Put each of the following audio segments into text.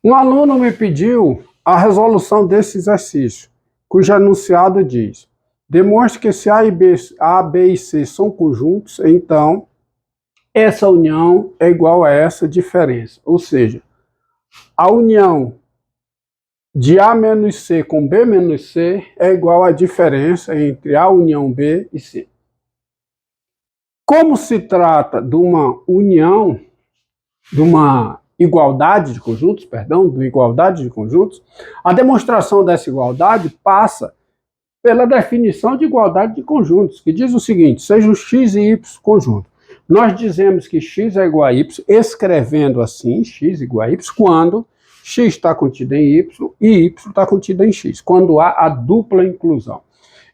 Um aluno me pediu a resolução desse exercício, cujo enunciado diz: demonstre que se A, B e C são conjuntos, então essa união é igual a essa diferença. Ou seja, a união de A menos C com B menos C é igual à diferença entre A união B e C. Como se trata de uma união, de uma igualdade de conjuntos, a demonstração dessa igualdade passa pela definição de igualdade de conjuntos, que diz o seguinte: sejam x e y conjuntos. Nós dizemos que x é igual a y, escrevendo assim, x igual a y, quando x está contido em y e y está contido em x, quando há a dupla inclusão.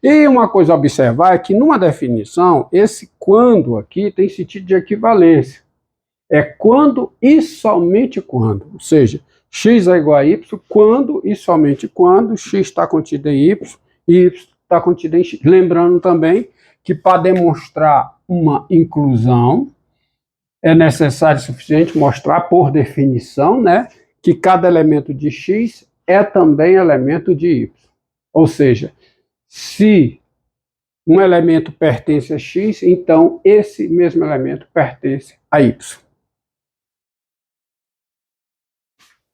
E uma coisa a observar é que numa definição, esse quando aqui tem sentido de equivalência. É quando e somente quando, ou seja, x é igual a y quando e somente quando x está contido em y e y está contido em x. Lembrando também que para demonstrar uma inclusão é necessário e suficiente mostrar por definição, né, que cada elemento de x é também elemento de y. Ou seja, se um elemento pertence a x, então esse mesmo elemento pertence a y.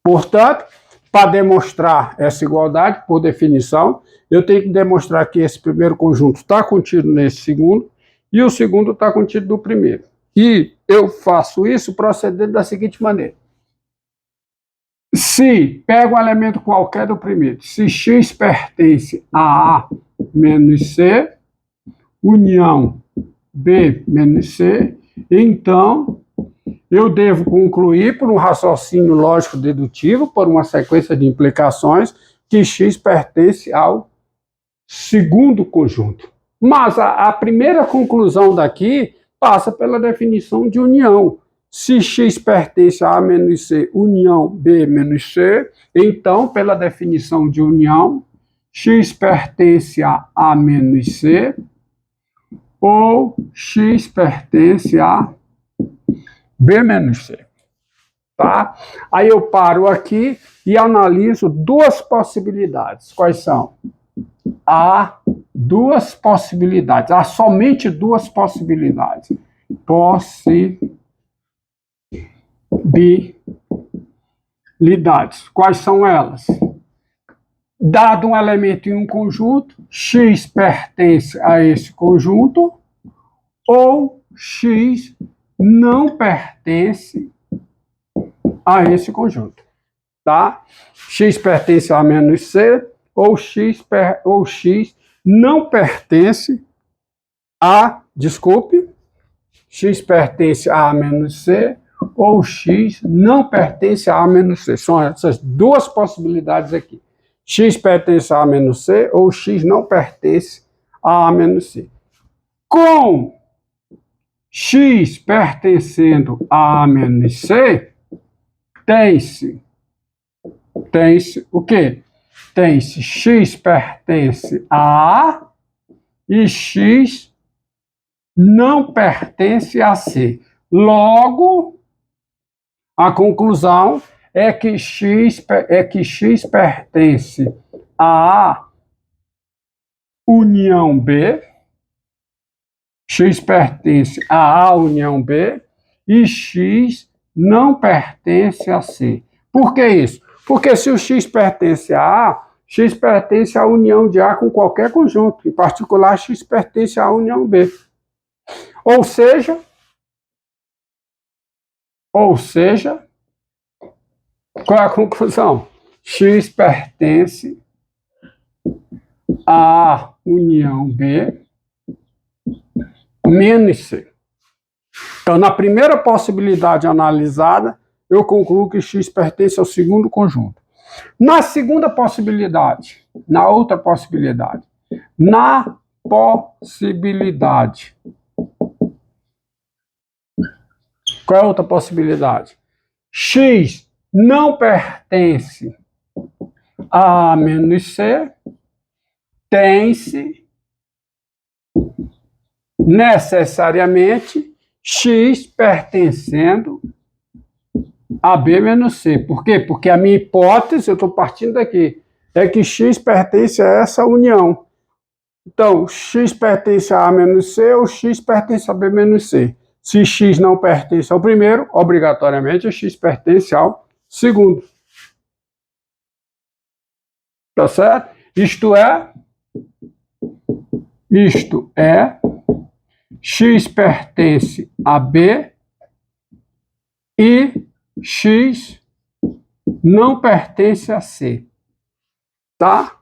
Portanto, para demonstrar essa igualdade, por definição, eu tenho que demonstrar que esse primeiro conjunto está contido nesse segundo e o segundo está contido no primeiro. E eu faço isso procedendo da seguinte maneira. Se pego um elemento qualquer do primeiro, se x pertence a A menos C, união B menos C, então eu devo concluir, por um raciocínio lógico dedutivo, por uma sequência de implicações, que x pertence ao segundo conjunto. Mas a primeira conclusão daqui passa pela definição de união. Se x pertence a A menos C, união B menos C, então, pela definição de união, x pertence a A menos C, ou x pertence a B menos C. Tá? Aí eu paro aqui e analiso duas possibilidades. Quais são? Há duas possibilidades. Há somente duas possibilidades. Possibilidades. Quais são elas? Dado um elemento em um conjunto, x pertence a esse conjunto, ou x não pertence a esse conjunto, tá? X pertence a A menos C, ou x não pertence a, x pertence a A menos C, ou x não pertence a A menos C. São essas duas possibilidades aqui. X pertence a A menos C, ou x não pertence a A menos C. Com x pertencendo a A menos C, tem-se o quê? Tem-se x pertence a A e x não pertence a C. Logo, a conclusão é que x pertence a A união B, x pertence a A união B e x não pertence a C. Por que isso? Porque se o x pertence a A, x pertence à união de A com qualquer conjunto. Em particular, x pertence à união B. Ou seja, qual é a conclusão? X pertence a A união B menos C. Então, na primeira possibilidade analisada, eu concluo que x pertence ao segundo conjunto. Na segunda possibilidade, na outra possibilidade, qual é a outra possibilidade? X não pertence a A menos C, tem-se necessariamente x pertencendo AB menos C. Por quê? Porque a minha hipótese, eu estou partindo daqui, é que X pertence a essa união. Então, X pertence a A menos C ou X pertence a B menos C. Se X não pertence ao primeiro, obrigatoriamente X pertence ao segundo. Tá certo? Isto é, X pertence a B e X não pertence a C. Tá?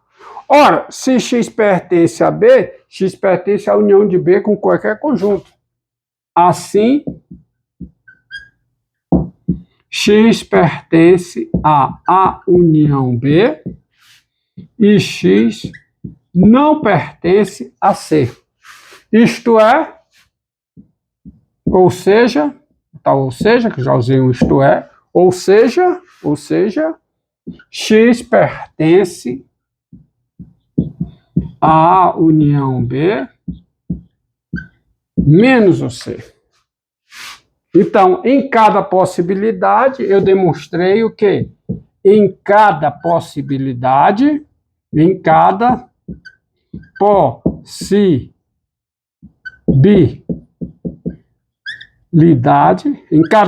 Ora, se X pertence a B, X pertence à união de B com qualquer conjunto. Assim, X pertence a A união B e X não pertence a C. Isto é, ou seja, que já usei um isto é, ou seja, X pertence a A união B menos o C. Então, em cada possibilidade, eu demonstrei o quê? Em cada possibilidade, em cada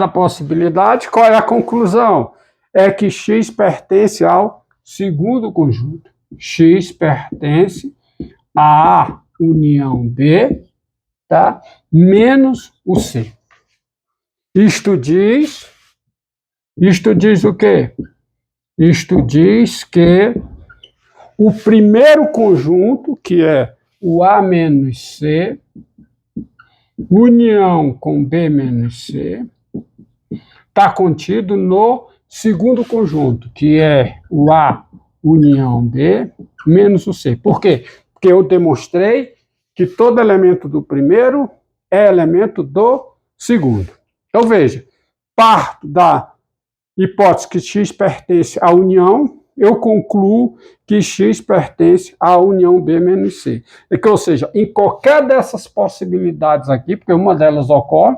possibilidade, qual é a conclusão? É que X pertence ao segundo conjunto. X pertence a A união B, tá? Menos o C. Isto diz o quê? Isto diz que o primeiro conjunto, que é o A menos C, união com B menos C, está contido no segundo conjunto, que é o A união B menos o C. Por quê? Porque eu demonstrei que todo elemento do primeiro é elemento do segundo. Então, veja, parto da hipótese que X pertence à união, eu concluo que X pertence à união B menos C. Ou seja, em qualquer dessas possibilidades aqui, porque uma delas ocorre,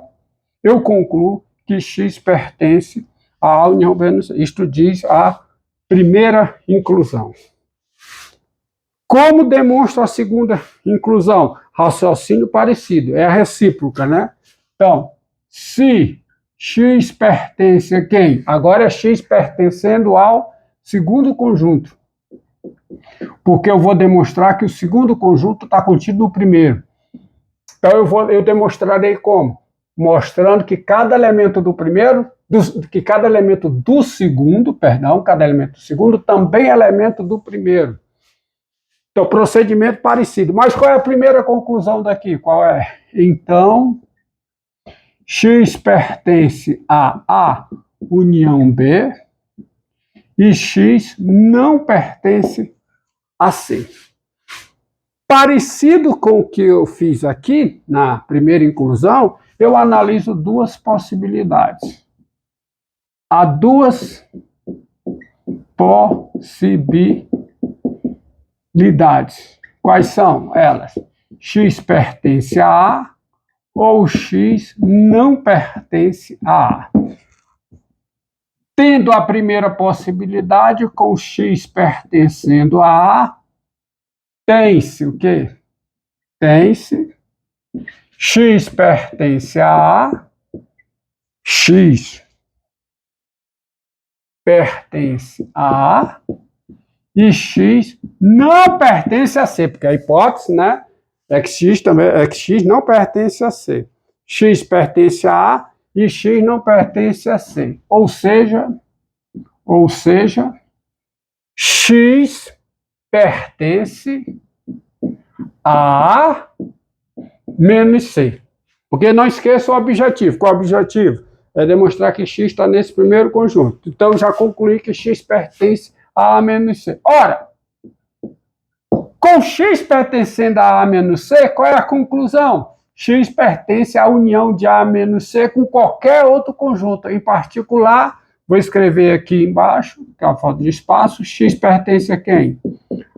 eu concluo que X pertence à união B menos C. Isto diz a primeira inclusão. Como demonstra a segunda inclusão? Raciocínio parecido, é a recíproca, né? Então, se X pertence a quem? Agora é X pertencendo ao segundo conjunto. Porque eu vou demonstrar que o segundo conjunto está contido no primeiro. Então eu demonstrarei como? Mostrando que cada elemento do primeiro, cada elemento do segundo também é elemento do primeiro. Então, procedimento parecido. Mas qual é a primeira conclusão daqui? Qual é? Então, X pertence a A união B e X não pertence a C. Parecido com o que eu fiz aqui, na primeira inclusão, eu analiso duas possibilidades. Há duas possibilidades. Quais são elas? X pertence a A ou X não pertence a A. Tendo a primeira possibilidade, com X pertencendo a A, tem-se o quê? Tem-se X pertence a A, X pertence a A e X não pertence a C, porque a hipótese, né, é que X não pertence a C. X pertence a A e X não pertence a C. Ou seja, X pertence a A menos C. Porque não esqueça o objetivo. Qual é o objetivo? É demonstrar que X está nesse primeiro conjunto. Então, já concluí que X pertence a A menos C. Ora, com X pertencendo a A menos C, qual é a conclusão? X pertence à união de A menos C com qualquer outro conjunto. Em particular, vou escrever aqui embaixo, que é a falta de espaço, X pertence a quem?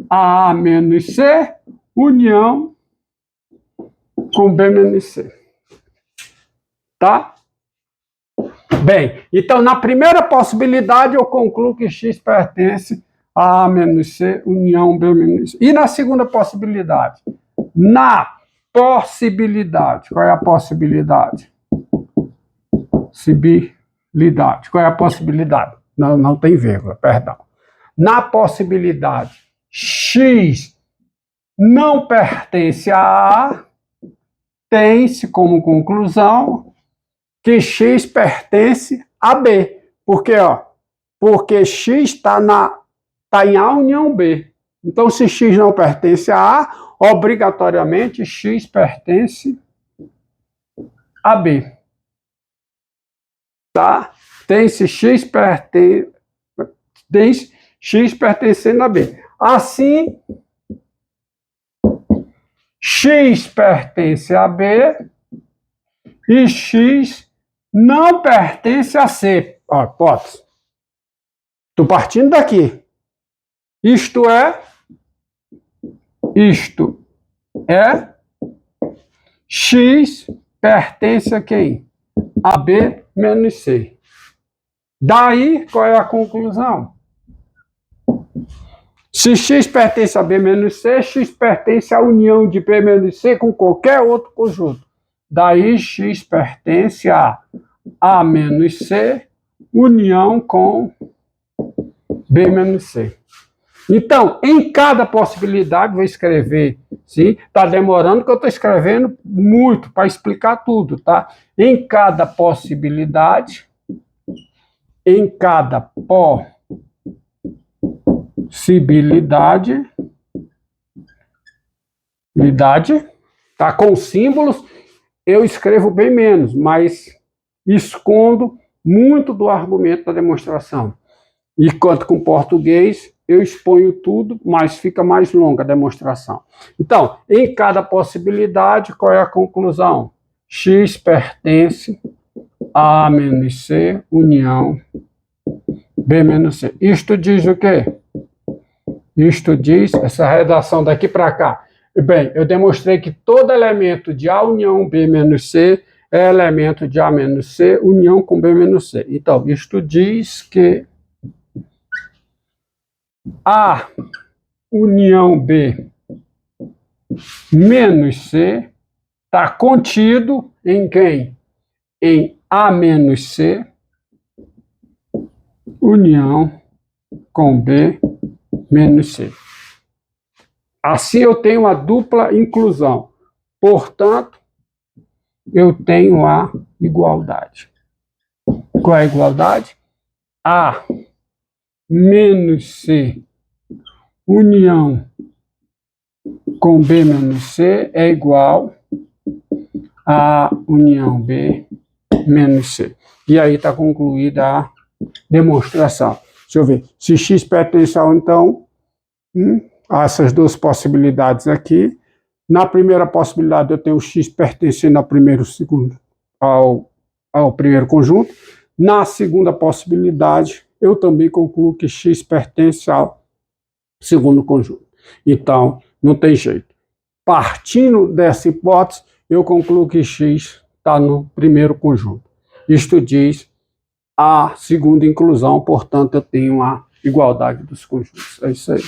A A menos C, união com B menos C. Tá? Bem, então na primeira possibilidade eu concluo que X pertence a A menos C, união B menos C. E na segunda possibilidade? Na possibilidade, qual é a possibilidade? Possibilidade. Qual é a possibilidade? Não tem vírgula, perdão. Na possibilidade X não pertence a A, tem-se como conclusão que X pertence a B. Por quê? Porque X está em A união B. Então, se X não pertence a A, obrigatoriamente X pertence a B. Tá? Tem-se X pertencendo a B. Assim, X pertence a B e X não pertence a C. Hipótese. Estou partindo daqui. Isto é, X pertence a quem? A B menos C. Daí, qual é a conclusão? Se X pertence a B menos C, X pertence à união de B menos C com qualquer outro conjunto. Daí, X pertence a A menos C, união com B menos C. Então, em cada possibilidade, vou escrever, sim? Está demorando que eu estou escrevendo muito para explicar tudo, tá? Em cada possibilidade, tá? Com símbolos, eu escrevo bem menos, mas escondo muito do argumento da demonstração. Enquanto com português, eu exponho tudo, mas fica mais longa a demonstração. Então, em cada possibilidade, qual é a conclusão? X pertence a A menos C, união B menos C. Isto diz o quê? Isto diz, essa redação daqui para cá. Bem, eu demonstrei que todo elemento de A união B menos C é elemento de A menos C, união com B menos C. Então, isto diz que A união B menos C está contido em quem? Em A menos C, união com B menos C. Assim eu tenho uma dupla inclusão. Portanto, eu tenho a igualdade. Qual é a igualdade? A menos C união com B menos C é igual a união B menos C. E aí está concluída a demonstração. Deixa eu ver. Se X pertence a, então, a essas duas possibilidades aqui. Na primeira possibilidade, eu tenho X pertencendo ao primeiro conjunto. Na segunda possibilidade, eu também concluo que X pertence ao segundo conjunto. Então, não tem jeito. Partindo dessa hipótese, eu concluo que X está no primeiro conjunto. Isto diz a segunda inclusão, portanto, eu tenho a igualdade dos conjuntos. É isso aí.